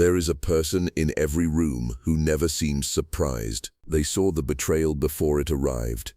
There is a person in every room who never seems surprised. They saw the betrayal before it arrived.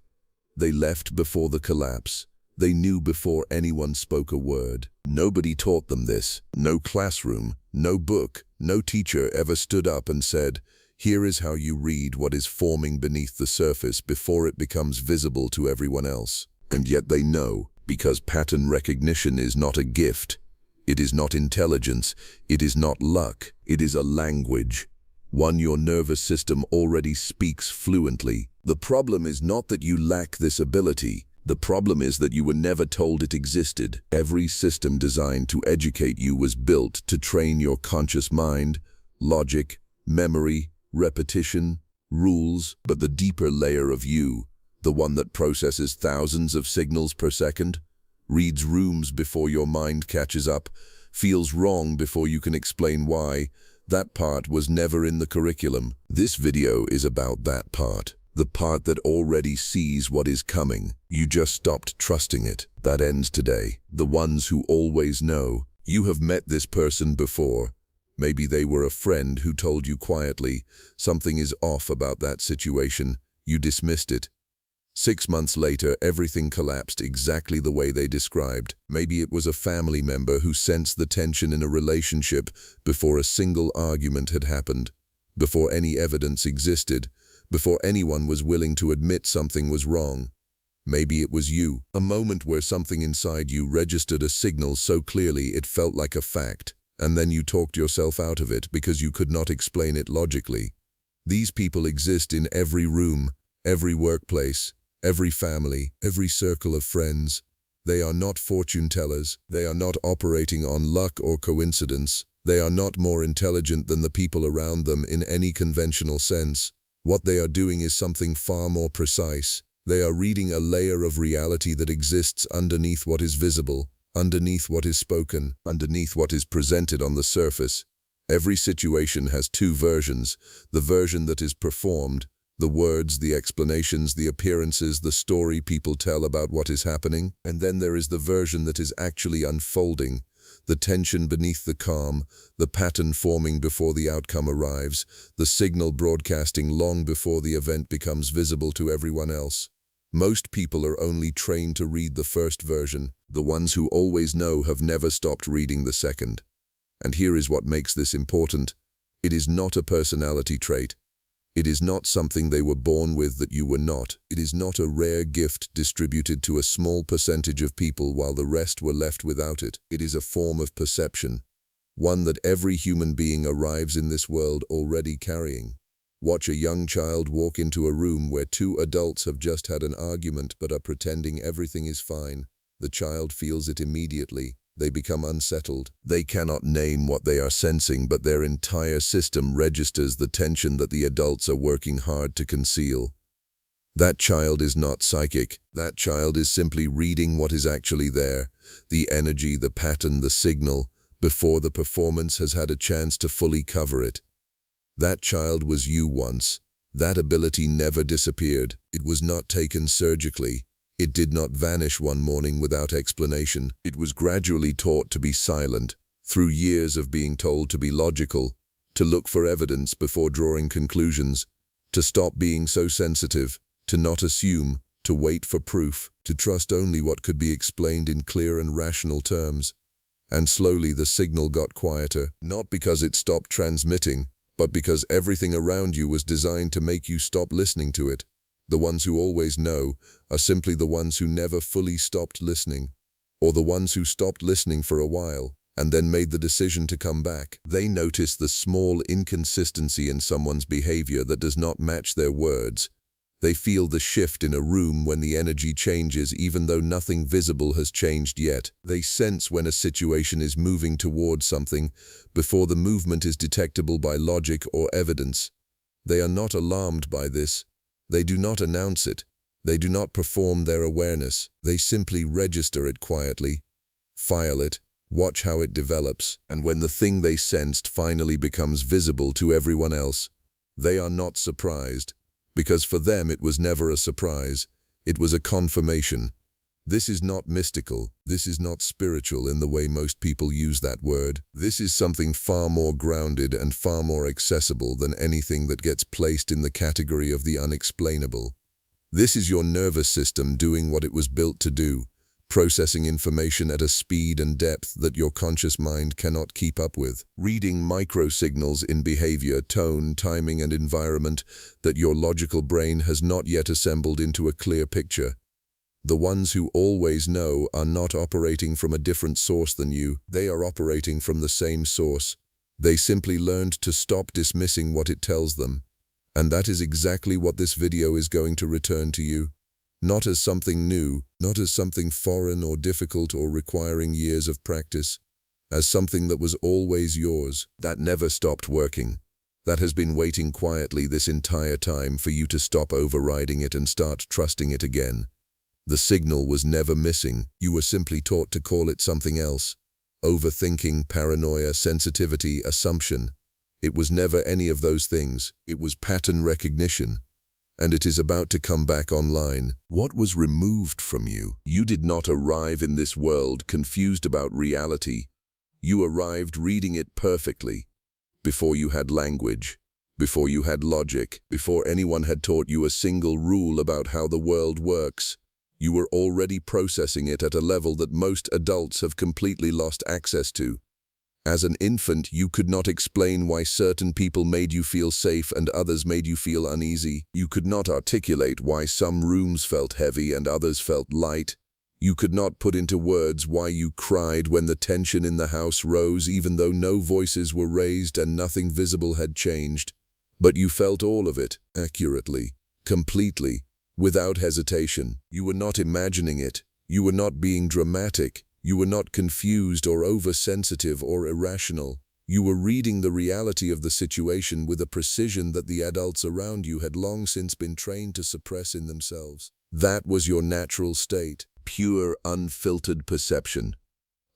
They left before the collapse. They knew before anyone spoke a word. Nobody taught them this. No classroom, no book, no teacher ever stood up and said, "Here is how you read what is forming beneath the surface before it becomes visible to everyone else." And yet they know, because pattern recognition is not a gift. It is not intelligence. It is not luck. It is a language. One your nervous system already speaks fluently. The problem is not that you lack this ability. The problem is that you were never told it existed. Every system designed to educate you was built to train your conscious mind, logic, memory, repetition, rules, but the deeper layer of you, the one that processes thousands of signals per second, reads rooms before your mind catches up, feels wrong before you can explain why, that part was never in the curriculum. This video is about that part. The part that already sees what is coming. You just stopped trusting it. That ends today. The ones who always know. You have met this person before. Maybe they were a friend who told you quietly, something is off about that situation. You dismissed it. 6 months later, everything collapsed exactly the way they described. Maybe it was a family member who sensed the tension in a relationship before a single argument had happened, before any evidence existed, before anyone was willing to admit something was wrong. Maybe it was you, a moment where something inside you registered a signal so clearly it felt like a fact, and then you talked yourself out of it because you could not explain it logically. These people exist in every room, every workplace, every family, every circle of friends. They are not fortune tellers. They are not operating on luck or coincidence. They are not more intelligent than the people around them in any conventional sense. What they are doing is something far more precise. They are reading a layer of reality that exists underneath what is visible, underneath what is spoken, underneath what is presented on the surface. Every situation has two versions: the version that is performed, the words, the explanations, the appearances, the story people tell about what is happening, and then there is the version that is actually unfolding, the tension beneath the calm, the pattern forming before the outcome arrives, the signal broadcasting long before the event becomes visible to everyone else. Most people are only trained to read the first version. The ones who always know have never stopped reading the second. And here is what makes this important. It is not a personality trait. It is not something they were born with that you were not. It is not a rare gift distributed to a small percentage of people while the rest were left without it. It is a form of perception, one that every human being arrives in this world already carrying. Watch a young child walk into a room where two adults have just had an argument but are pretending everything is fine. The child feels it immediately. They become unsettled. They cannot name what they are sensing, but their entire system registers the tension that the adults are working hard to conceal. That child is not psychic. That child is simply reading what is actually there, the energy, the pattern, the signal, before the performance has had a chance to fully cover it. That child was you once. That ability never disappeared. It was not taken surgically. It did not vanish one morning without explanation. It was gradually taught to be silent, through years of being told to be logical, to look for evidence before drawing conclusions, to stop being so sensitive, to not assume, to wait for proof, to trust only what could be explained in clear and rational terms. And slowly the signal got quieter, not because it stopped transmitting, but because everything around you was designed to make you stop listening to it. The ones who always know are simply the ones who never fully stopped listening, or the ones who stopped listening for a while and then made the decision to come back. They notice the small inconsistency in someone's behavior that does not match their words. They feel the shift in a room when the energy changes even though nothing visible has changed yet. They sense when a situation is moving towards something before the movement is detectable by logic or evidence. They are not alarmed by this. They do not announce it. They do not perform their awareness. They simply register it quietly, file it, watch how it develops, and when the thing they sensed finally becomes visible to everyone else, they are not surprised, because for them it was never a surprise. It was a confirmation. This is not mystical. This is not spiritual in the way most people use that word. This is something far more grounded and far more accessible than anything that gets placed in the category of the unexplainable. This is your nervous system doing what it was built to do, processing information at a speed and depth that your conscious mind cannot keep up with, reading microsignals in behavior, tone, timing, and environment that your logical brain has not yet assembled into a clear picture. The ones who always know are not operating from a different source than you. They are operating from the same source. They simply learned to stop dismissing what it tells them. And that is exactly what this video is going to return to you. Not as something new, not as something foreign or difficult or requiring years of practice, as something that was always yours, that never stopped working, that has been waiting quietly this entire time for you to stop overriding it and start trusting it again. The signal was never missing. You were simply taught to call it something else. Overthinking, paranoia, sensitivity, assumption. It was never any of those things. It was pattern recognition. And it is about to come back online. What was removed from you? You did not arrive in this world confused about reality. You arrived reading it perfectly. Before you had language, before you had logic, before anyone had taught you a single rule about how the world works. You were already processing it at a level that most adults have completely lost access to. As an infant, you could not explain why certain people made you feel safe and others made you feel uneasy. You could not articulate why some rooms felt heavy and others felt light. You could not put into words why you cried when the tension in the house rose, even though no voices were raised and nothing visible had changed. But you felt all of it, accurately, completely, without hesitation. You were not imagining it. You were not being dramatic. You were not confused or oversensitive or irrational. You were reading the reality of the situation with a precision that the adults around you had long since been trained to suppress in themselves. That was your natural state, pure, unfiltered perception.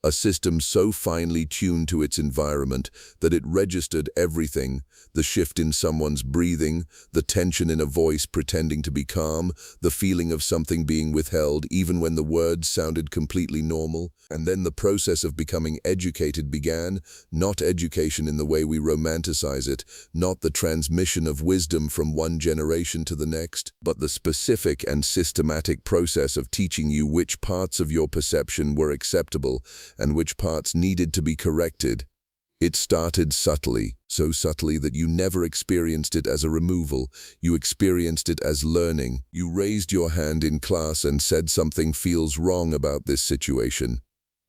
A system so finely tuned to its environment that it registered everything, the shift in someone's breathing, the tension in a voice pretending to be calm, the feeling of something being withheld even when the words sounded completely normal. And then the process of becoming educated began, not education in the way we romanticize it, not the transmission of wisdom from one generation to the next, but the specific and systematic process of teaching you which parts of your perception were acceptable and which parts needed to be corrected. It started subtly, so subtly that you never experienced it as a removal. You experienced it as learning. You raised your hand in class and said something feels wrong about this situation.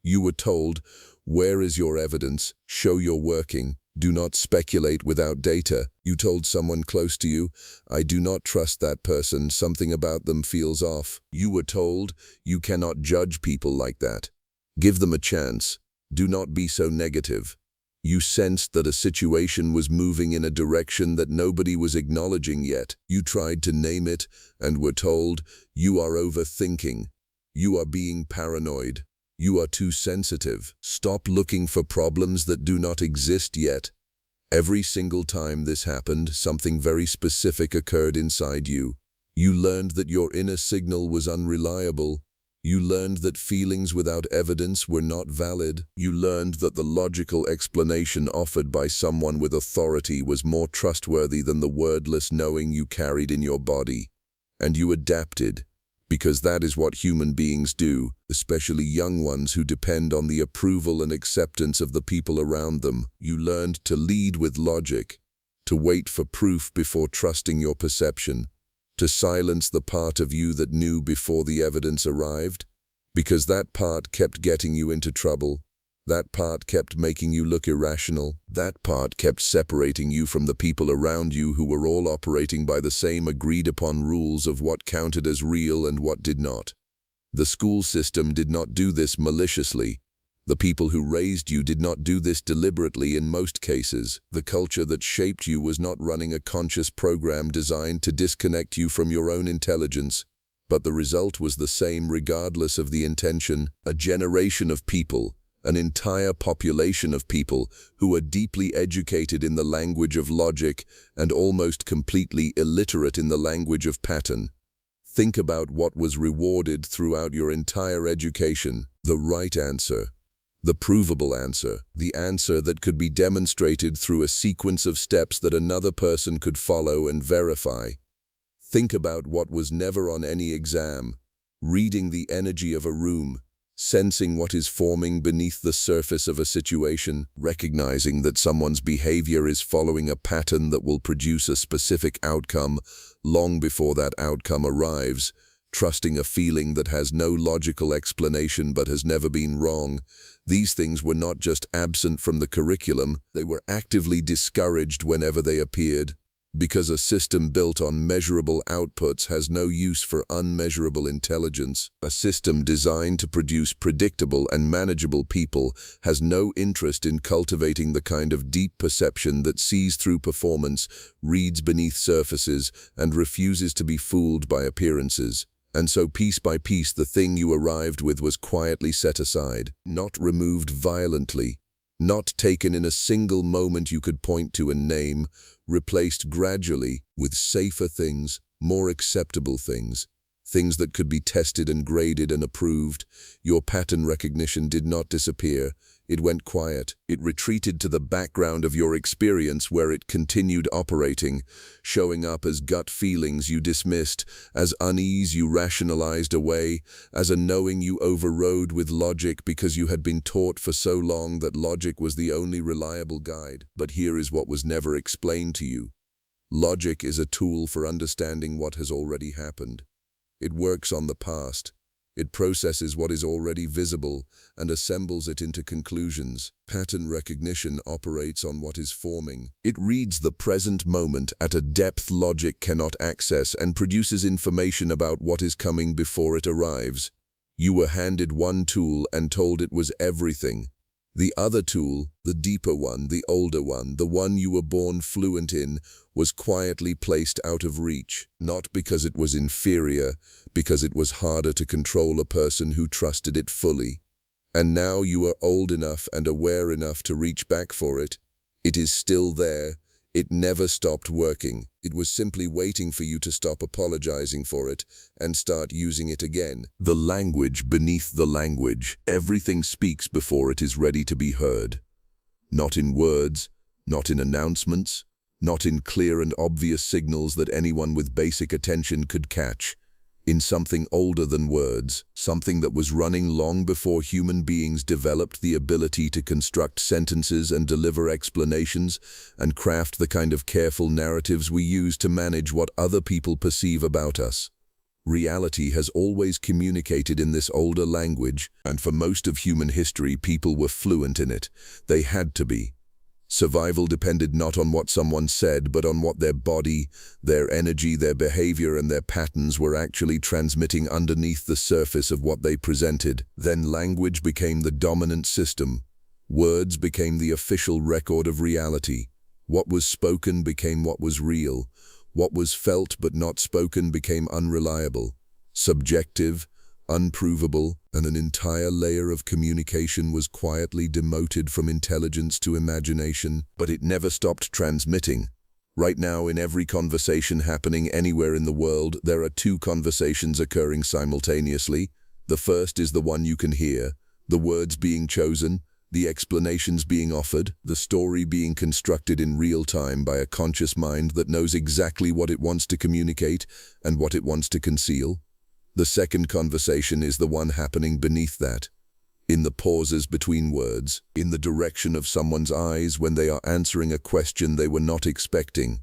You were told, where is your evidence? Show your working. Do not speculate without data. You told someone close to you, I do not trust that person. Something about them feels off. You were told, you cannot judge people like that. Give them a chance. Do not be so negative. You sensed that a situation was moving in a direction that nobody was acknowledging yet. You tried to name it and were told, you are overthinking. You are being paranoid. You are too sensitive. Stop looking for problems that do not exist yet. Every single time this happened, something very specific occurred inside you. You learned that your inner signal was unreliable. You learned that feelings without evidence were not valid. You learned that the logical explanation offered by someone with authority was more trustworthy than the wordless knowing you carried in your body. And you adapted, because that is what human beings do, especially young ones who depend on the approval and acceptance of the people around them. You learned to lead with logic, to wait for proof before trusting your perception, to silence the part of you that knew before the evidence arrived, because that part kept getting you into trouble. That part kept making you look irrational. That part kept separating you from the people around you who were all operating by the same agreed-upon rules of what counted as real and what did not. The school system did not do this maliciously. The people who raised you did not do this deliberately in most cases. The culture that shaped you was not running a conscious program designed to disconnect you from your own intelligence, but the result was the same regardless of the intention. A generation of people, an entire population of people who are deeply educated in the language of logic and almost completely illiterate in the language of pattern. Think about what was rewarded throughout your entire education. The right answer. The provable answer. The answer that could be demonstrated through a sequence of steps that another person could follow and verify. Think about what was never on any exam. Reading the energy of a room. Sensing what is forming beneath the surface of a situation, recognizing that someone's behavior is following a pattern that will produce a specific outcome long before that outcome arrives, trusting a feeling that has no logical explanation but has never been wrong. These things were not just absent from the curriculum, they were actively discouraged whenever they appeared. Because a system built on measurable outputs has no use for unmeasurable intelligence. A system designed to produce predictable and manageable people has no interest in cultivating the kind of deep perception that sees through performance, reads beneath surfaces, and refuses to be fooled by appearances. And so piece by piece the thing you arrived with was quietly set aside, not removed violently, not taken in a single moment you could point to and name, replaced gradually with safer things, more acceptable things, things that could be tested and graded and approved. Your pattern recognition did not disappear. It went quiet. It retreated to the background of your experience where it continued operating, showing up as gut feelings you dismissed, as unease you rationalized away, as a knowing you overrode with logic because you had been taught for so long that logic was the only reliable guide. But here is what was never explained to you. Logic is a tool for understanding what has already happened. It works on the past. It processes what is already visible and assembles it into conclusions. Pattern recognition operates on what is forming. It reads the present moment at a depth logic cannot access and produces information about what is coming before it arrives. You were handed one tool and told it was everything. The other tool, the deeper one, the older one, the one you were born fluent in, was quietly placed out of reach, not because it was inferior, because it was harder to control a person who trusted it fully. And now you are old enough and aware enough to reach back for it. It is still there. It never stopped working. It was simply waiting for you to stop apologizing for it and start using it again. The language beneath the language. Everything speaks before it is ready to be heard. Not in words, not in announcements, not in clear and obvious signals that anyone with basic attention could catch. In something older than words, something that was running long before human beings developed the ability to construct sentences and deliver explanations and craft the kind of careful narratives we use to manage what other people perceive about us. Reality has always communicated in this older language, and for most of human history, people were fluent in it. They had to be. Survival depended not on what someone said, but on what their body, their energy, their behavior, and their patterns were actually transmitting underneath the surface of what they presented. Then language became the dominant system. Words became the official record of reality. What was spoken became what was real. What was felt but not spoken became unreliable, subjective, unprovable, and an entire layer of communication was quietly demoted from intelligence to imagination, but it never stopped transmitting. Right now, in every conversation happening anywhere in the world, there are two conversations occurring simultaneously. The first is the one you can hear, the words being chosen, the explanations being offered, the story being constructed in real time by a conscious mind that knows exactly what it wants to communicate and what it wants to conceal. The second conversation is the one happening beneath that, in the pauses between words, in the direction of someone's eyes when they are answering a question they were not expecting,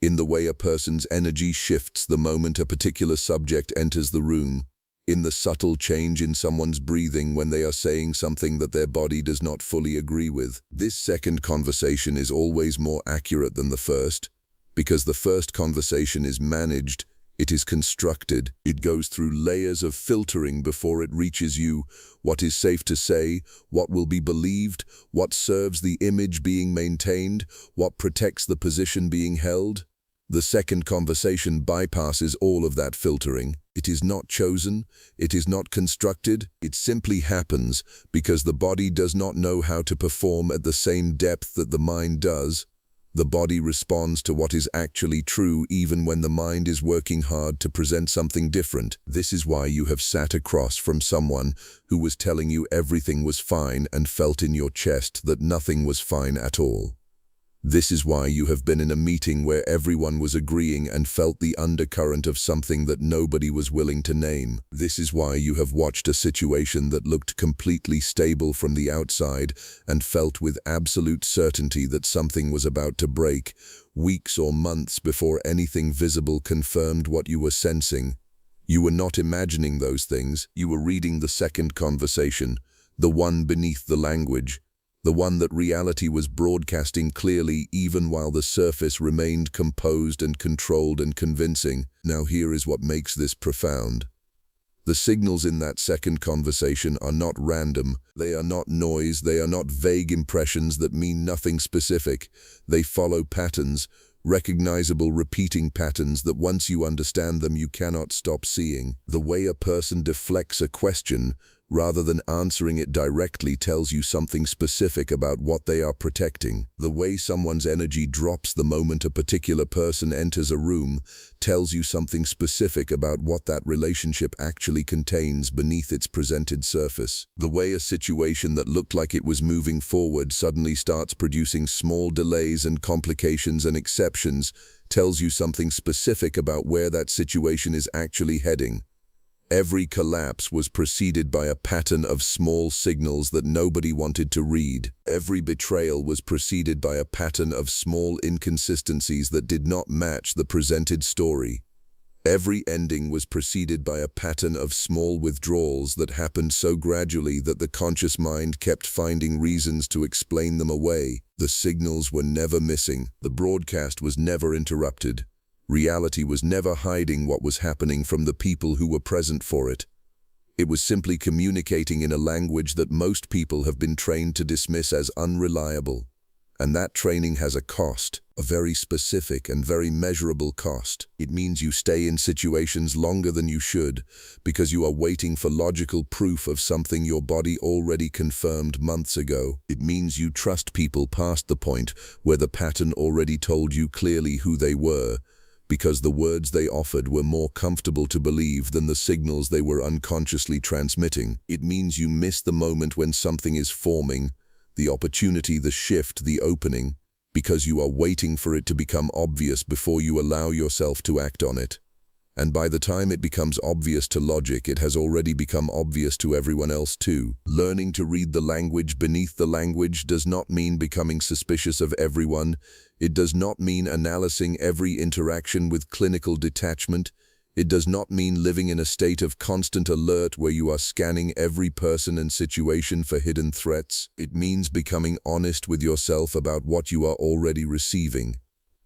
in the way a person's energy shifts the moment a particular subject enters the room, in the subtle change in someone's breathing when they are saying something that their body does not fully agree with. This second conversation is always more accurate than the first, because the first conversation is managed. It is constructed. It goes through layers of filtering before it reaches you. What is safe to say, what will be believed, what serves the image being maintained, what protects the position being held. The second conversation bypasses all of that filtering. It is not chosen, it is not constructed, it simply happens because the body does not know how to perform at the same depth that the mind does. The body responds to what is actually true even when the mind is working hard to present something different. This is why you have sat across from someone who was telling you everything was fine and felt in your chest that nothing was fine at all. This is why you have been in a meeting where everyone was agreeing and felt the undercurrent of something that nobody was willing to name. This is why you have watched a situation that looked completely stable from the outside and felt with absolute certainty that something was about to break, weeks or months before anything visible confirmed what you were sensing. You were not imagining those things. You were reading the second conversation, the one beneath the language. The one that reality was broadcasting clearly even while the surface remained composed and controlled and convincing. Now here is what makes this profound. The signals in that second conversation are not random. They are not noise. They are not vague impressions that mean nothing specific. They follow patterns, recognizable repeating patterns that once you understand them you cannot stop seeing. The way a person deflects a question rather than answering it directly tells you something specific about what they are protecting. The way someone's energy drops the moment a particular person enters a room tells you something specific about what that relationship actually contains beneath its presented surface. The way a situation that looked like it was moving forward suddenly starts producing small delays and complications and exceptions tells you something specific about where that situation is actually heading. Every collapse was preceded by a pattern of small signals that nobody wanted to read. Every betrayal was preceded by a pattern of small inconsistencies that did not match the presented story. Every ending was preceded by a pattern of small withdrawals that happened so gradually that the conscious mind kept finding reasons to explain them away. The signals were never missing. The broadcast was never interrupted. Reality was never hiding what was happening from the people who were present for it. It was simply communicating in a language that most people have been trained to dismiss as unreliable. And that training has a cost, a very specific and very measurable cost. It means you stay in situations longer than you should because you are waiting for logical proof of something your body already confirmed months ago. It means you trust people past the point where the pattern already told you clearly who they were, because the words they offered were more comfortable to believe than the signals they were unconsciously transmitting. It means you miss the moment when something is forming, the opportunity, the shift, the opening, because you are waiting for it to become obvious before you allow yourself to act on it. And by the time it becomes obvious to logic, it has already become obvious to everyone else too. Learning to read the language beneath the language does not mean becoming suspicious of everyone. It does not mean analyzing every interaction with clinical detachment. It does not mean living in a state of constant alert where you are scanning every person and situation for hidden threats. It means becoming honest with yourself about what you are already receiving,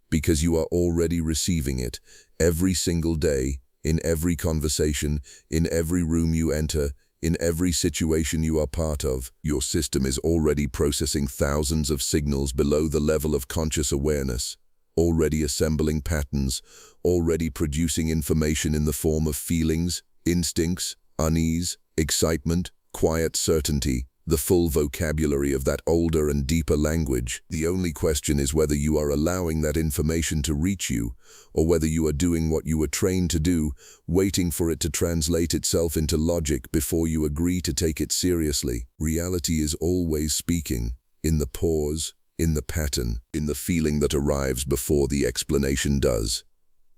because you are already receiving it every single day, in every conversation, in every room you enter, in every situation you are part of. Your system is already processing thousands of signals below the level of conscious awareness, already assembling patterns, already producing information in the form of feelings, instincts, unease, excitement, quiet certainty, the full vocabulary of that older and deeper language. The only question is whether you are allowing that information to reach you, or whether you are doing what you were trained to do, waiting for it to translate itself into logic before you agree to take it seriously. Reality is always speaking, in the pause, in the pattern, in the feeling that arrives before the explanation does.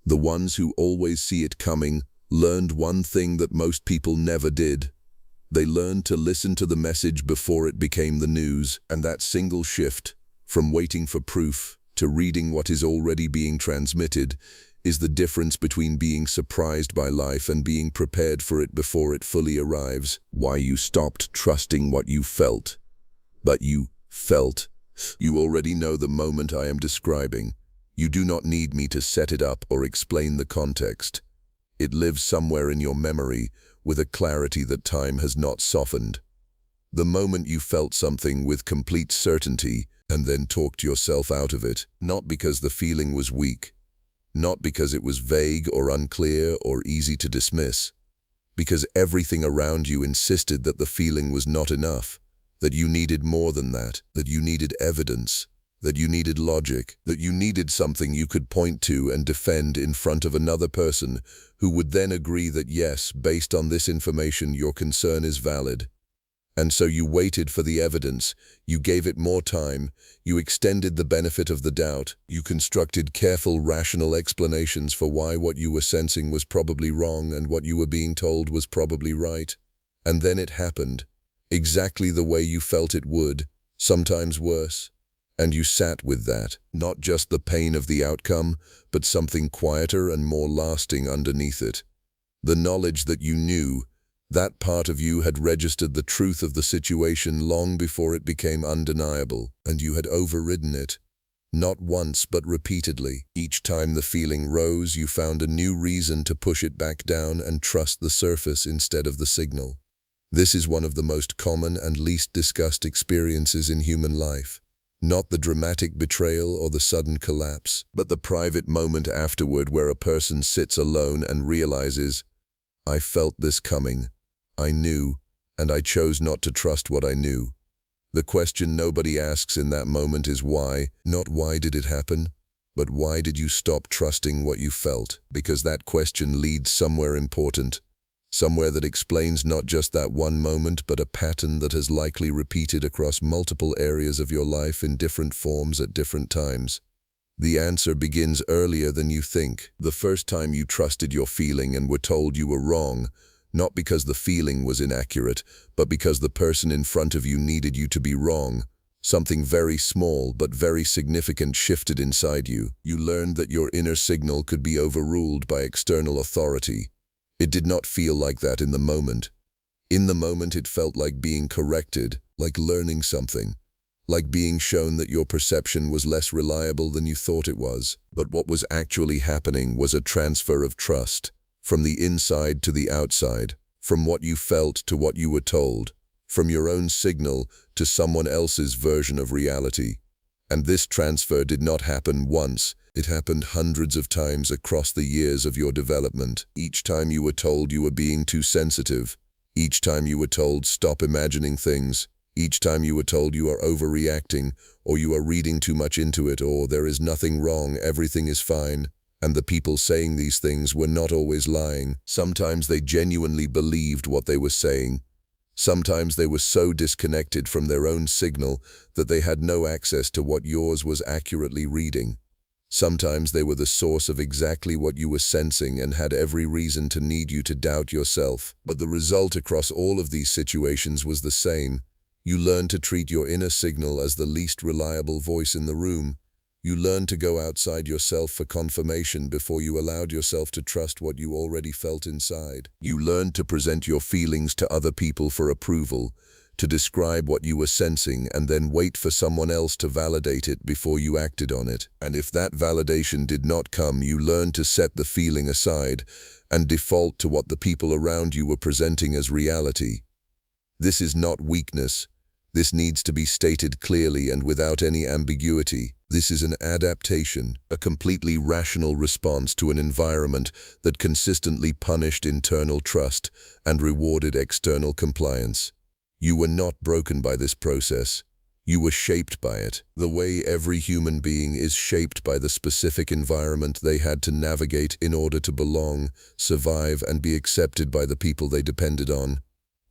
The ones who always see it coming learned one thing that most people never did. They learned to listen to the message before it became the news, and that single shift, from waiting for proof to reading what is already being transmitted, is the difference between being surprised by life and being prepared for it before it fully arrives. Why you stopped trusting what you felt. But you felt. You already know the moment I am describing. You do not need me to set it up or explain the context. It lives somewhere in your memory, with a clarity that time has not softened. The moment you felt something with complete certainty and then talked yourself out of it, not because the feeling was weak, not because it was vague or unclear or easy to dismiss, because everything around you insisted that the feeling was not enough, that you needed more than that you needed evidence, that you needed logic, that you needed something you could point to and defend in front of another person who would then agree that yes, based on this information, your concern is valid. And so you waited for the evidence, you gave it more time, you extended the benefit of the doubt, you constructed careful, rational explanations for why what you were sensing was probably wrong and what you were being told was probably right. And then it happened, exactly the way you felt it would, sometimes worse. And you sat with that, not just the pain of the outcome, but something quieter and more lasting underneath it. The knowledge that you knew, that part of you had registered the truth of the situation long before it became undeniable, and you had overridden it. Not once, but repeatedly. Each time the feeling rose, you found a new reason to push it back down and trust the surface instead of the signal. This is one of the most common and least discussed experiences in human life. Not the dramatic betrayal or the sudden collapse, but the private moment afterward where a person sits alone and realizes, I felt this coming. I knew, and I chose not to trust what I knew. The question nobody asks in that moment is why, not why did it happen, but why did you stop trusting what you felt? Because that question leads somewhere important, somewhere that explains not just that one moment, but a pattern that has likely repeated across multiple areas of your life in different forms at different times. The answer begins earlier than you think. The first time you trusted your feeling and were told you were wrong, not because the feeling was inaccurate, but because the person in front of you needed you to be wrong. Something very small but very significant shifted inside you. You learned that your inner signal could be overruled by external authority. It did not feel like that in the moment. In the moment it felt like being corrected, like learning something, like being shown that your perception was less reliable than you thought it was. But what was actually happening was a transfer of trust. From the inside to the outside, from what you felt to what you were told, from your own signal to someone else's version of reality. And this transfer did not happen once, it happened hundreds of times across the years of your development. Each time you were told you were being too sensitive, each time you were told stop imagining things, each time you were told you are overreacting, or you are reading too much into it, or there is nothing wrong, everything is fine. And the people saying these things were not always lying. Sometimes they genuinely believed what they were saying. Sometimes they were so disconnected from their own signal that they had no access to what yours was accurately reading. Sometimes they were the source of exactly what you were sensing and had every reason to need you to doubt yourself. But the result across all of these situations was the same. You learned to treat your inner signal as the least reliable voice in the room. You learned to go outside yourself for confirmation before you allowed yourself to trust what you already felt inside. You learned to present your feelings to other people for approval, to describe what you were sensing and then wait for someone else to validate it before you acted on it. And if that validation did not come, you learned to set the feeling aside and default to what the people around you were presenting as reality. This is not weakness. This needs to be stated clearly and without any ambiguity. This is an adaptation, a completely rational response to an environment that consistently punished internal trust and rewarded external compliance. You were not broken by this process. You were shaped by it, the way every human being is shaped by the specific environment they had to navigate in order to belong, survive, and be accepted by the people they depended on.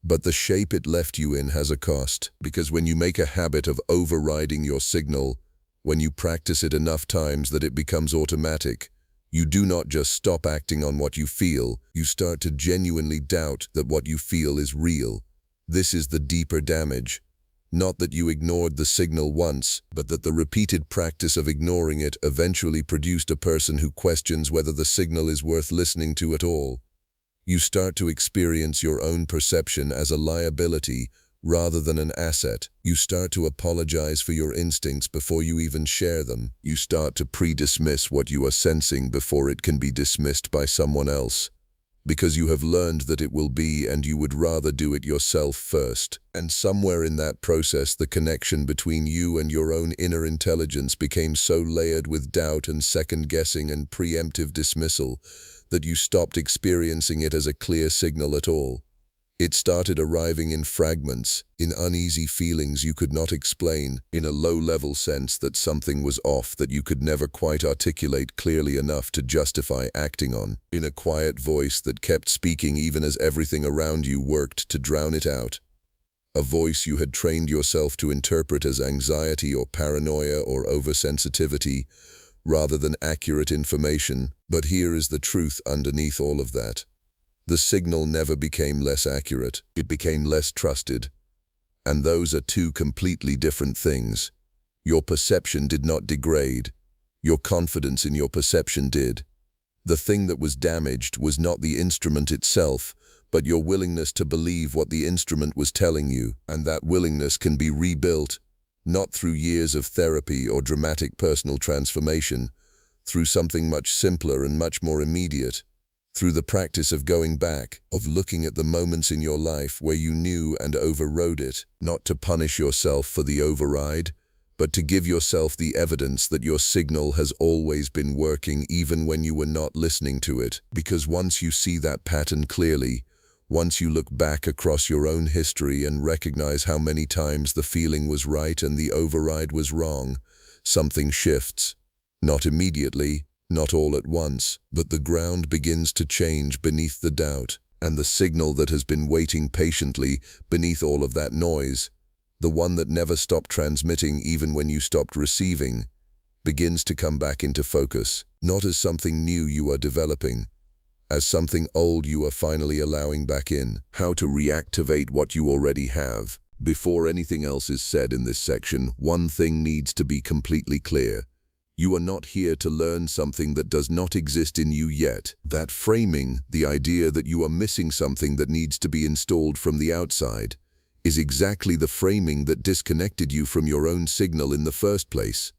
But the shape it left you in has a cost, because when you make a habit of overriding your signal, when you practice it enough times that it becomes automatic, you do not just stop acting on what you feel, you start to genuinely doubt that what you feel is real. This is the deeper damage. Not that you ignored the signal once, but that the repeated practice of ignoring it eventually produced a person who questions whether the signal is worth listening to at all. You start to experience your own perception as a liability rather than an asset. You start to apologize for your instincts before you even share them. You start to pre-dismiss what you are sensing before it can be dismissed by someone else, because you have learned that it will be and you would rather do it yourself first. And somewhere in that process, the connection between you and your own inner intelligence became so layered with doubt and second-guessing and preemptive dismissal that you stopped experiencing it as a clear signal at all. It started arriving in fragments, in uneasy feelings you could not explain, in a low-level sense that something was off that you could never quite articulate clearly enough to justify acting on, in a quiet voice that kept speaking even as everything around you worked to drown it out. A voice you had trained yourself to interpret as anxiety or paranoia or oversensitivity, rather than accurate information. But here is the truth underneath all of that. The signal never became less accurate, it became less trusted. And those are two completely different things. Your perception did not degrade. Your confidence in your perception did. The thing that was damaged was not the instrument itself, but your willingness to believe what the instrument was telling you, and that willingness can be rebuilt, not through years of therapy or dramatic personal transformation, through something much simpler and much more immediate. Through the practice of going back, of looking at the moments in your life where you knew and overrode it, not to punish yourself for the override, but to give yourself the evidence that your signal has always been working even when you were not listening to it. Because once you see that pattern clearly, once you look back across your own history and recognize how many times the feeling was right and the override was wrong, something shifts. Not immediately, not all at once, but the ground begins to change beneath the doubt, and the signal that has been waiting patiently beneath all of that noise, the one that never stopped transmitting even when you stopped receiving, begins to come back into focus, not as something new you are developing, as something old you are finally allowing back in. How to reactivate what you already have. Before anything else is said in this section, one thing needs to be completely clear. You are not here to learn something that does not exist in you yet. That framing, the idea that you are missing something that needs to be installed from the outside, is exactly the framing that disconnected you from your own signal in the first place.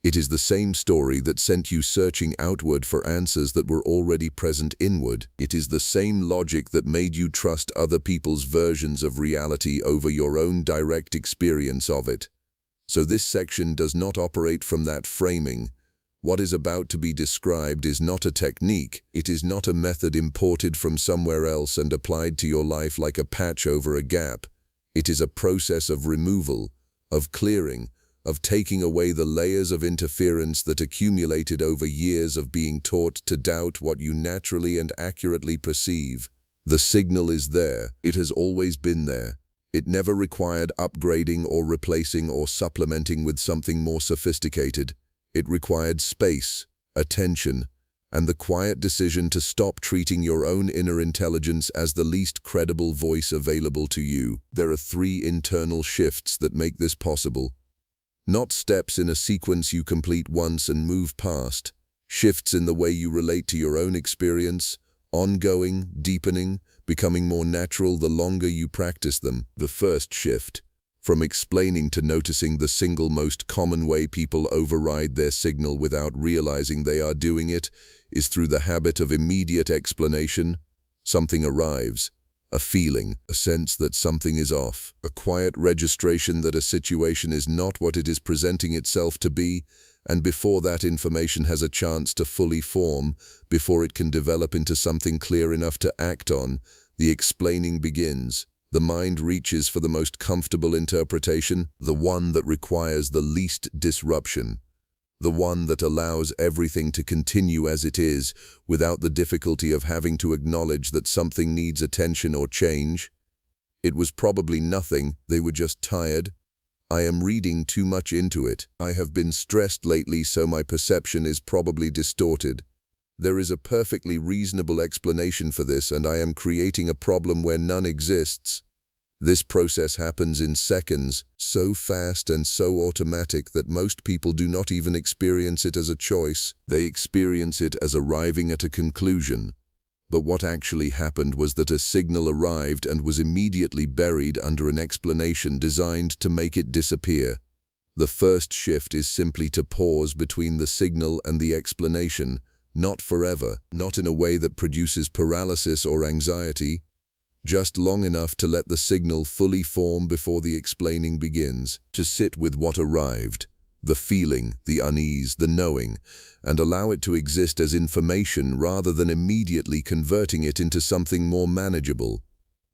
It is the same story that sent you searching outward for answers that were already present inward. It is the same logic that made you trust other people's versions of reality over your own direct experience of it. So this section does not operate from that framing. What is about to be described is not a technique. It is not a method imported from somewhere else and applied to your life like a patch over a gap. It is a process of removal, of clearing, of taking away the layers of interference that accumulated over years of being taught to doubt what you naturally and accurately perceive. The signal is there. It has always been there. It never required upgrading or replacing or supplementing with something more sophisticated. It required space, attention, and the quiet decision to stop treating your own inner intelligence as the least credible voice available to you. There are 3 internal shifts that make this possible. Not steps in a sequence you complete once and move past. Shifts in the way you relate to your own experience, ongoing, deepening, becoming more natural the longer you practice them. The first shift, from explaining to noticing, the single most common way people override their signal without realizing they are doing it, is through the habit of immediate explanation. Something arrives, a feeling, a sense that something is off, a quiet registration that a situation is not what it is presenting itself to be, and before that information has a chance to fully form, before it can develop into something clear enough to act on, the explaining begins. The mind reaches for the most comfortable interpretation, the one that requires the least disruption, the one that allows everything to continue as it is, without the difficulty of having to acknowledge that something needs attention or change. It was probably nothing, they were just tired. I am reading too much into it. I have been stressed lately, so my perception is probably distorted. There is a perfectly reasonable explanation for this, and I am creating a problem where none exists. This process happens in seconds, so fast and so automatic that most people do not even experience it as a choice. They experience it as arriving at a conclusion. But what actually happened was that a signal arrived and was immediately buried under an explanation designed to make it disappear. The first shift is simply to pause between the signal and the explanation, not forever, not in a way that produces paralysis or anxiety, just long enough to let the signal fully form before the explaining begins, to sit with what arrived, the feeling, the unease, the knowing, and allow it to exist as information rather than immediately converting it into something more manageable.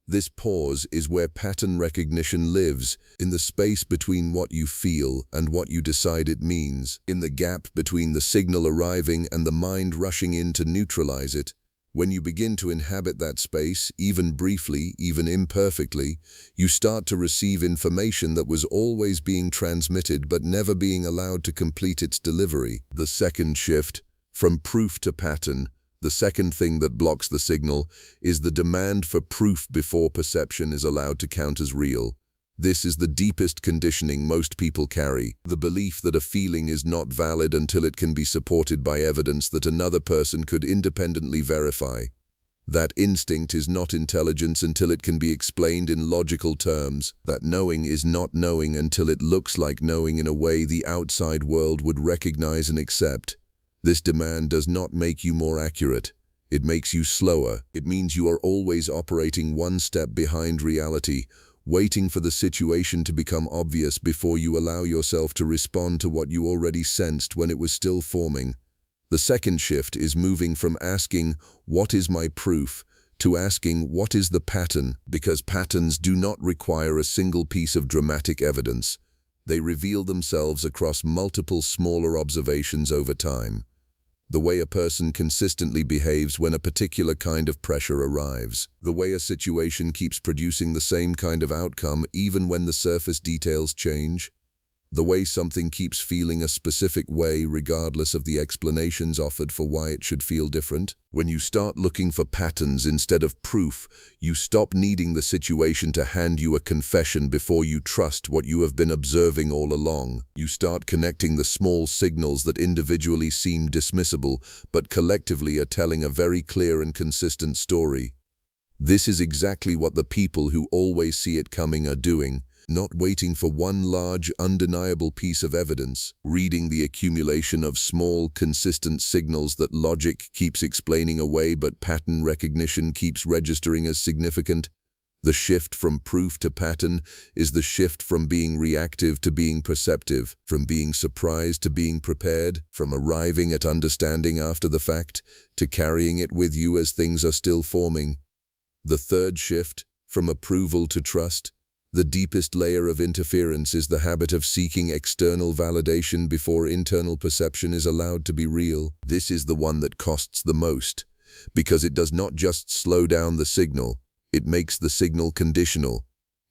This pause is where pattern recognition lives, in the space between what you feel and what you decide it means, in the gap between the signal arriving and the mind rushing in to neutralize it. When you begin to inhabit that space, even briefly, even imperfectly, you start to receive information that was always being transmitted but never being allowed to complete its delivery. The second shift, from proof to pattern, the second thing that blocks the signal, is the demand for proof before perception is allowed to count as real. This is the deepest conditioning most people carry, the belief that a feeling is not valid until it can be supported by evidence that another person could independently verify. That instinct is not intelligence until it can be explained in logical terms. That knowing is not knowing until it looks like knowing in a way the outside world would recognize and accept. This demand does not make you more accurate. It makes you slower. It means you are always operating one step behind reality, waiting for the situation to become obvious before you allow yourself to respond to what you already sensed when it was still forming. The second shift is moving from asking, "What is my proof?" to asking, "What is the pattern?" Because patterns do not require a single piece of dramatic evidence. They reveal themselves across multiple smaller observations over time. The way a person consistently behaves when a particular kind of pressure arrives. The way a situation keeps producing the same kind of outcome even when the surface details change. The way something keeps feeling a specific way regardless of the explanations offered for why it should feel different. When you start looking for patterns instead of proof, you stop needing the situation to hand you a confession before you trust what you have been observing all along. You start connecting the small signals that individually seem dismissible, but collectively are telling a very clear and consistent story. This is exactly what the people who always see it coming are doing. Not waiting for one large, undeniable piece of evidence, reading the accumulation of small, consistent signals that logic keeps explaining away but pattern recognition keeps registering as significant. The shift from proof to pattern is the shift from being reactive to being perceptive, from being surprised to being prepared, from arriving at understanding after the fact to carrying it with you as things are still forming. The third shift, from approval to trust. The deepest layer of interference is the habit of seeking external validation before internal perception is allowed to be real. This is the one that costs the most, because it does not just slow down the signal, it makes the signal conditional.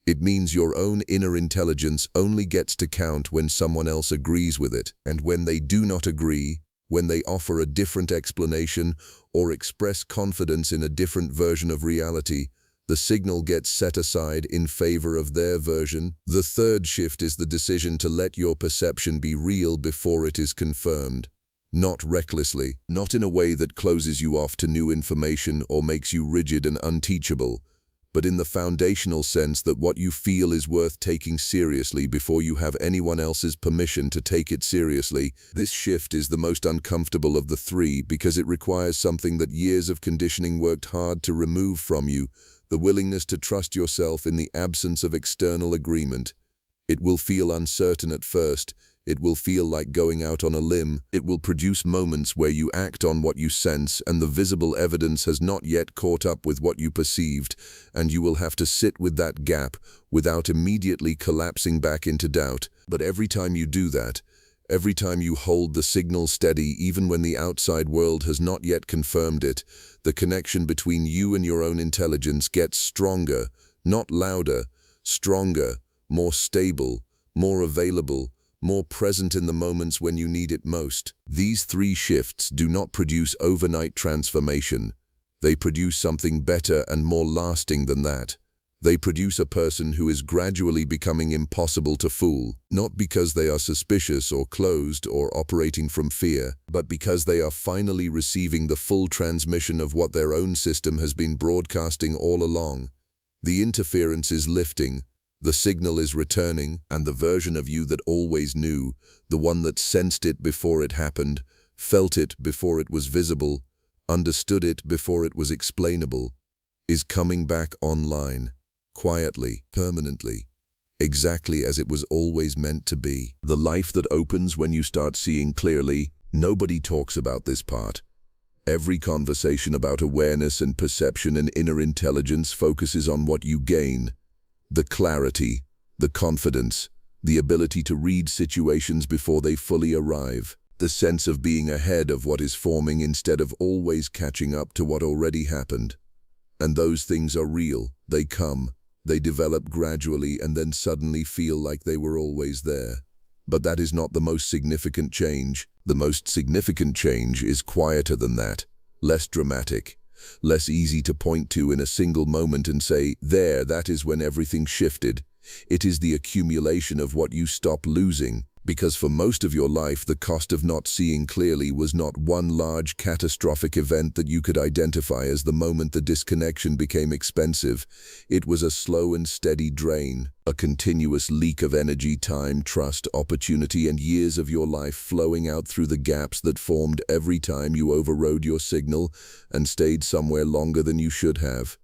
It means your own inner intelligence only gets to count when someone else agrees with it, and when they do not agree, when they offer a different explanation or express confidence in a different version of reality, the signal gets set aside in favor of their version. The third shift is the decision to let your perception be real before it is confirmed. Not recklessly, not in a way that closes you off to new information or makes you rigid and unteachable, but in the foundational sense that what you feel is worth taking seriously before you have anyone else's permission to take it seriously. This shift is the most uncomfortable of the three because it requires something that years of conditioning worked hard to remove from you: the willingness to trust yourself in the absence of external agreement. It will feel uncertain at first. It will feel like going out on a limb. It will produce moments where you act on what you sense and the visible evidence has not yet caught up with what you perceived, and you will have to sit with that gap without immediately collapsing back into doubt. But every time you do that, every time you hold the signal steady even when the outside world has not yet confirmed it, the connection between you and your own intelligence gets stronger, not louder, stronger, more stable, more available, more present in the moments when you need it most. These three shifts do not produce overnight transformation. They produce something better and more lasting than that. They produce a person who is gradually becoming impossible to fool, not because they are suspicious or closed or operating from fear, but because they are finally receiving the full transmission of what their own system has been broadcasting all along. The interference is lifting, the signal is returning, and the version of you that always knew, the one that sensed it before it happened, felt it before it was visible, understood it before it was explainable, is coming back online. Quietly, permanently, exactly as it was always meant to be. The life that opens when you start seeing clearly, nobody talks about this part. Every conversation about awareness and perception and inner intelligence focuses on what you gain: the clarity, the confidence, the ability to read situations before they fully arrive, the sense of being ahead of what is forming instead of always catching up to what already happened. And those things are real. They come, they develop gradually, and then suddenly feel like they were always there. But that is not the most significant change. The most significant change is quieter than that, less dramatic, less easy to point to in a single moment and say, there, that is when everything shifted. It is the accumulation of what you stop losing, because for most of your life the cost of not seeing clearly was not one large catastrophic event that you could identify as the moment the disconnection became expensive. It was a slow and steady drain, a continuous leak of energy, time, trust, opportunity, and years of your life flowing out through the gaps that formed every time you overrode your signal and stayed somewhere longer than you should have.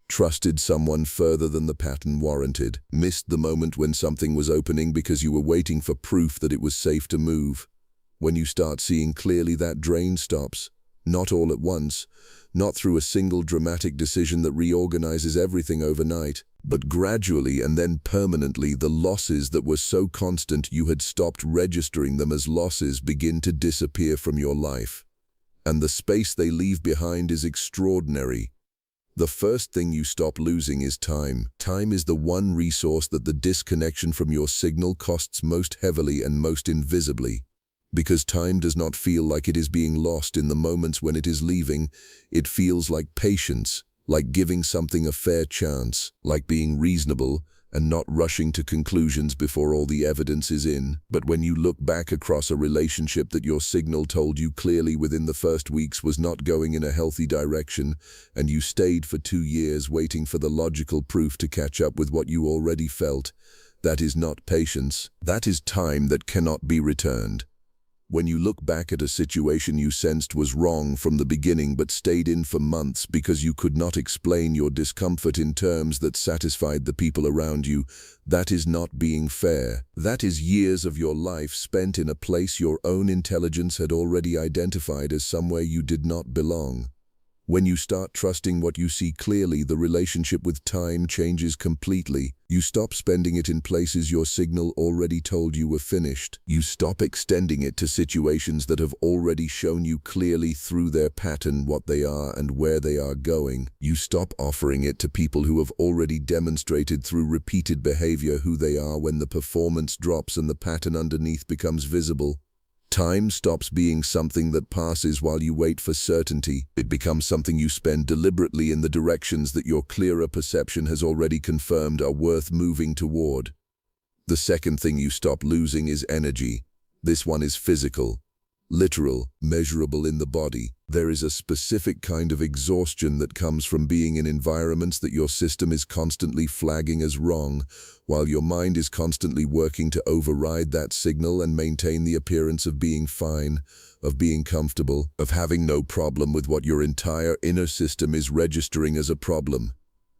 Trusted someone further than the pattern warranted, missed the moment when something was opening because you were waiting for proof that it was safe to move. When you start seeing clearly, that drain stops. Not all at once, not through a single dramatic decision that reorganizes everything overnight, but gradually and then permanently. The losses that were so constant you had stopped registering them as losses begin to disappear from your life. And the space they leave behind is extraordinary. The first thing you stop losing is time. Time is the one resource that the disconnection from your signal costs most heavily and most invisibly. Because time does not feel like it is being lost in the moments when it is leaving. It feels like patience, like giving something a fair chance, like being reasonable and not rushing to conclusions before all the evidence is in. But when you look back across a relationship that your signal told you clearly within the first weeks was not going in a healthy direction, and you stayed for 2 years waiting for the logical proof to catch up with what you already felt, that is not patience. That is time that cannot be returned. When you look back at a situation you sensed was wrong from the beginning but stayed in for months because you could not explain your discomfort in terms that satisfied the people around you, that is not being fair. That is years of your life spent in a place your own intelligence had already identified as somewhere you did not belong. When you start trusting what you see clearly, the relationship with time changes completely. You stop spending it in places your signal already told you were finished. You stop extending it to situations that have already shown you clearly through their pattern what they are and where they are going. You stop offering it to people who have already demonstrated through repeated behavior who they are when the performance drops and the pattern underneath becomes visible. Time stops being something that passes while you wait for certainty. It becomes something you spend deliberately in the directions that your clearer perception has already confirmed are worth moving toward. The second thing you stop losing is energy. This one is physical, literal, measurable in the body. There is a specific kind of exhaustion that comes from being in environments that your system is constantly flagging as wrong, while your mind is constantly working to override that signal and maintain the appearance of being fine, of being comfortable, of having no problem with what your entire inner system is registering as a problem.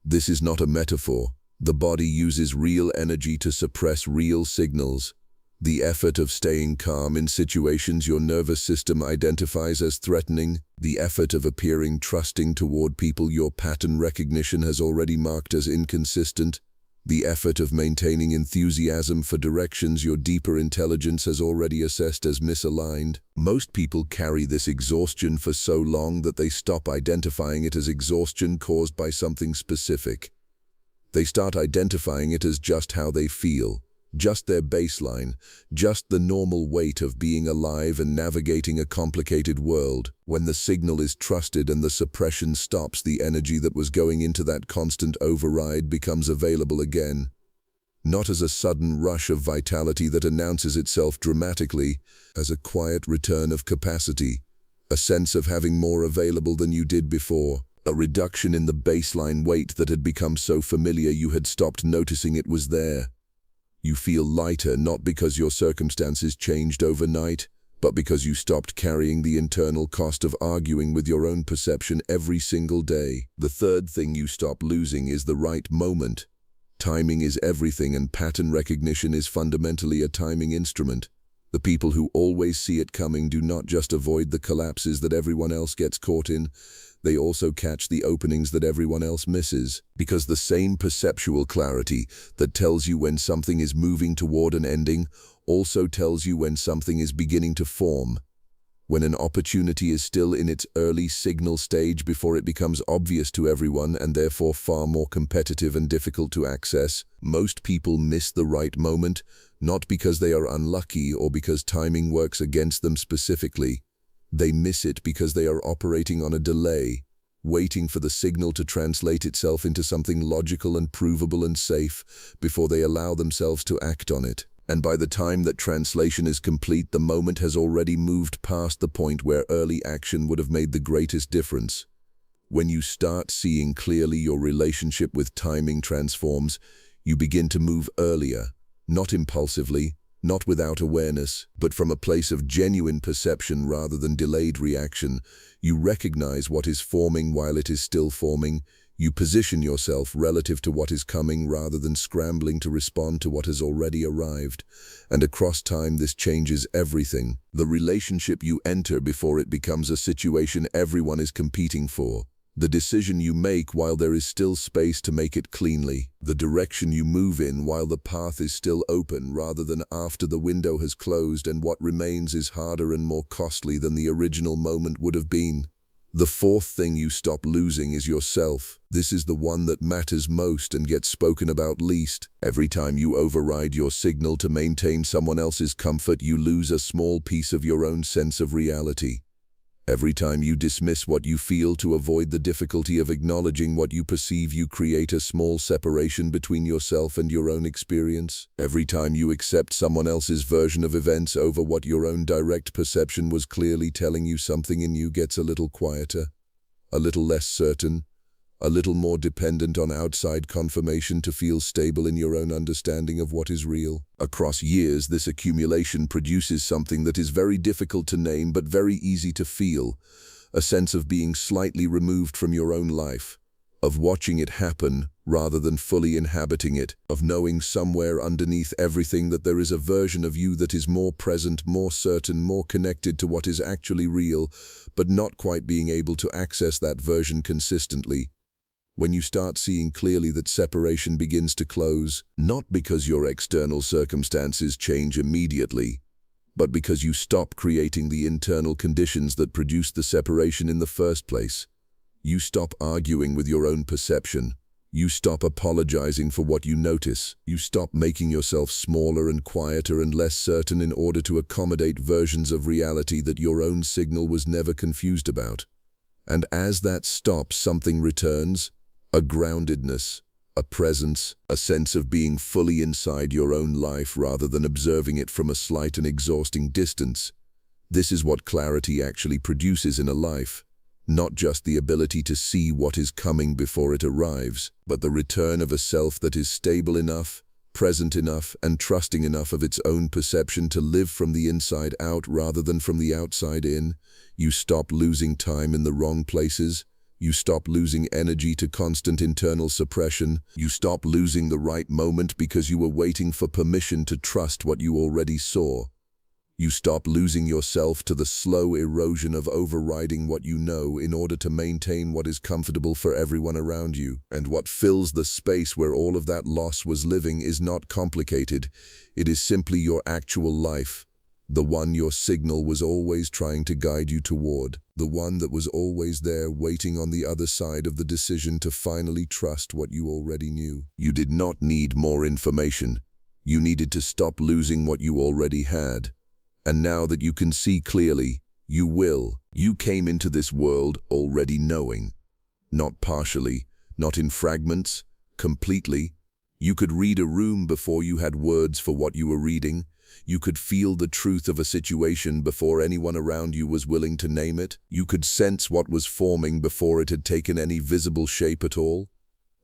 This is not a metaphor. The body uses real energy to suppress real signals. The effort of staying calm in situations your nervous system identifies as threatening, the effort of appearing trusting toward people your pattern recognition has already marked as inconsistent, the effort of maintaining enthusiasm for directions your deeper intelligence has already assessed as misaligned. Most people carry this exhaustion for so long that they stop identifying it as exhaustion caused by something specific. They start identifying it as just how they feel. Just their baseline, just the normal weight of being alive and navigating a complicated world. When the signal is trusted and the suppression stops, the energy that was going into that constant override becomes available again. Not as a sudden rush of vitality that announces itself dramatically, as a quiet return of capacity, a sense of having more available than you did before, a reduction in the baseline weight that had become so familiar you had stopped noticing it was there. You feel lighter not because your circumstances changed overnight, but because you stopped carrying the internal cost of arguing with your own perception every single day. The third thing you stop losing is the right moment. Timing is everything, and pattern recognition is fundamentally a timing instrument. The people who always see it coming do not just avoid the collapses that everyone else gets caught in, they also catch the openings that everyone else misses. Because the same perceptual clarity that tells you when something is moving toward an ending also tells you when something is beginning to form. When an opportunity is still in its early signal stage before it becomes obvious to everyone and therefore far more competitive and difficult to access, most people miss the right moment, not because they are unlucky or because timing works against them specifically. They miss it because they are operating on a delay, waiting for the signal to translate itself into something logical and provable and safe before they allow themselves to act on it. And by the time that translation is complete, the moment has already moved past the point where early action would have made the greatest difference. When you start seeing clearly, your relationship with timing transforms. You begin to move earlier, not impulsively, not without awareness, but from a place of genuine perception rather than delayed reaction. You recognize what is forming while it is still forming. You position yourself relative to what is coming rather than scrambling to respond to what has already arrived. And across time, this changes everything. The relationship you enter before it becomes a situation everyone is competing for. The decision you make while there is still space to make it cleanly. The direction you move in while the path is still open rather than after the window has closed and what remains is harder and more costly than the original moment would have been. The fourth thing you stop losing is yourself. This is the one that matters most and gets spoken about least. Every time you override your signal to maintain someone else's comfort, you lose a small piece of your own sense of reality. Every time you dismiss what you feel to avoid the difficulty of acknowledging what you perceive, you create a small separation between yourself and your own experience. Every time you accept someone else's version of events over what your own direct perception was clearly telling you, something in you gets a little quieter, a little less certain, a little more dependent on outside confirmation to feel stable in your own understanding of what is real. Across years, this accumulation produces something that is very difficult to name but very easy to feel, a sense of being slightly removed from your own life, of watching it happen rather than fully inhabiting it, of knowing somewhere underneath everything that there is a version of you that is more present, more certain, more connected to what is actually real, but not quite being able to access that version consistently. When you start seeing clearly, that separation begins to close, not because your external circumstances change immediately, but because you stop creating the internal conditions that produce the separation in the first place. You stop arguing with your own perception. You stop apologizing for what you notice. You stop making yourself smaller and quieter and less certain in order to accommodate versions of reality that your own signal was never confused about. And as that stops, something returns. A groundedness, a presence, a sense of being fully inside your own life rather than observing it from a slight and exhausting distance. This is what clarity actually produces in a life. Not just the ability to see what is coming before it arrives, but the return of a self that is stable enough, present enough, and trusting enough of its own perception to live from the inside out rather than from the outside in. You stop losing time in the wrong places. You stop losing energy to constant internal suppression. You stop losing the right moment because you were waiting for permission to trust what you already saw. You stop losing yourself to the slow erosion of overriding what you know in order to maintain what is comfortable for everyone around you. And what fills the space where all of that loss was living is not complicated. It is simply your actual life. The one your signal was always trying to guide you toward. The one that was always there waiting on the other side of the decision to finally trust what you already knew. You did not need more information. You needed to stop losing what you already had. And now that you can see clearly, you will. You came into this world already knowing. Not partially, not in fragments, completely. You could read a room before you had words for what you were reading. You could feel the truth of a situation before anyone around you was willing to name it. You could sense what was forming before it had taken any visible shape at all.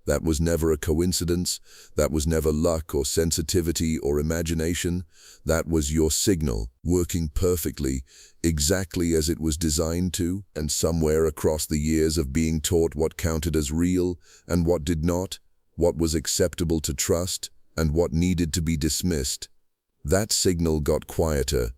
That was never a coincidence. That was never luck or sensitivity or imagination. That was your signal, working perfectly, exactly as it was designed to. And somewhere across the years of being taught what counted as real and what did not, what was acceptable to trust and what needed to be dismissed, that signal got quieter,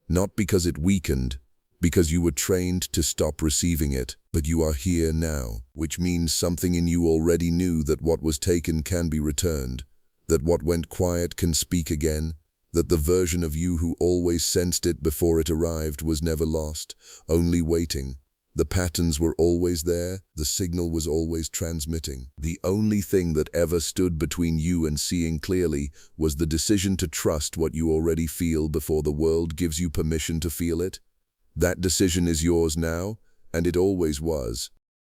Not because it weakened, because you were trained to stop receiving it, but you are here now, which means something in you already knew that what was taken can be returned, that what went quiet can speak again, that the version of you who always sensed it before it arrived was never lost, only waiting. The patterns were always there, the signal was always transmitting. The only thing that ever stood between you and seeing clearly was the decision to trust what you already feel before the world gives you permission to feel it. That decision is yours now, and it always was.